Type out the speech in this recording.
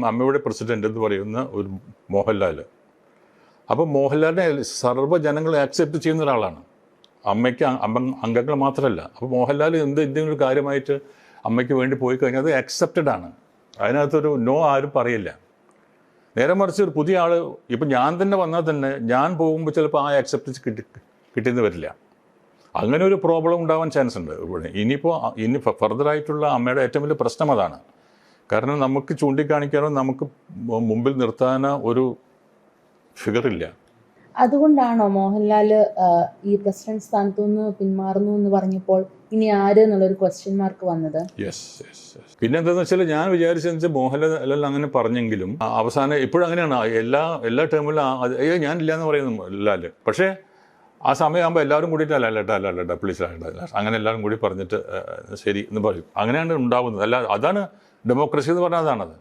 അമ്മയുടെ പ്രസിഡന്റ് എന്ന് പറയുന്ന ഒരു മോഹൻലാൽ. അപ്പോൾ മോഹൻലാലിനെ സർവ്വ ജനങ്ങളെ ആക്സെപ്റ്റ് ചെയ്യുന്ന ഒരാളാണ്. അമ്മയ്ക്ക് അംഗങ്ങൾ മാത്രമല്ല. അപ്പോൾ മോഹൻലാൽ എന്തെങ്കിലും ഒരു കാര്യമായിട്ട് അമ്മയ്ക്ക് വേണ്ടി പോയി കഴിഞ്ഞാൽ അത് അക്സെപ്റ്റഡ് ആണ്. അതിനകത്തൊരു നോ ആരും പറയില്ല. നേരെ മറിച്ച് ഒരു പുതിയ ആൾ ഇപ്പം ഞാൻ തന്നെ വന്നാൽ തന്നെ ഞാൻ പോകുമ്പോൾ ചിലപ്പോൾ ആ അക്സെപ്റ്റൻസ് കിട്ടിയെന്ന് വരില്ല. അങ്ങനെ ഒരു പ്രോബ്ലം ഉണ്ടാവാൻ ചാൻസ് ഉണ്ട് ഇവിടെ. ഇനി ഫർദറായിട്ടുള്ള അമ്മയുടെ ഏറ്റവും വലിയ പ്രശ്നം അതാണ്. കാരണം നമുക്ക് ചൂണ്ടിക്കാണിക്കാനോ നമുക്ക് മുമ്പിൽ നിർത്താനോ ഒരു ഫിഗറില്ല. അതുകൊണ്ടാണോ മോഹൻലാൽ ഈ പ്രസിഡന്റ് സ്ഥാനത്തു നിന്ന് പിന്മാറുന്നു എന്ന് പറഞ്ഞപ്പോൾ ഇനി ആര് എന്നുള്ളൊരു ക്വസ്റ്റ്യൻ മാർക്ക് വന്നത്? യെസ്. പിന്നെ എന്താണെന്ന് വെച്ചാൽ ഞാൻ വിചാരിച്ചെന്ന് മോഹൻലാൽ അങ്ങനെ പറഞ്ഞെങ്കിലും അവസാനം ഇപ്പോഴും അങ്ങനെയാണ്. എല്ലാ ടേമിലും ഞാനില്ല എന്ന് പറയുന്നു ലാൽ. പക്ഷേ ആ സമയമാകുമ്പോൾ എല്ലാവരും കൂടിയിട്ട് അല്ല പ്ലീസ് അങ്ങനെ എല്ലാവരും കൂടി പറഞ്ഞിട്ട് ശരി എന്ന് പറയും. അങ്ങനെയാണ് ഉണ്ടാവുന്നത്. അതാണ് ഡെമോക്രസി എന്ന് പറഞ്ഞാൽ അതാണത്.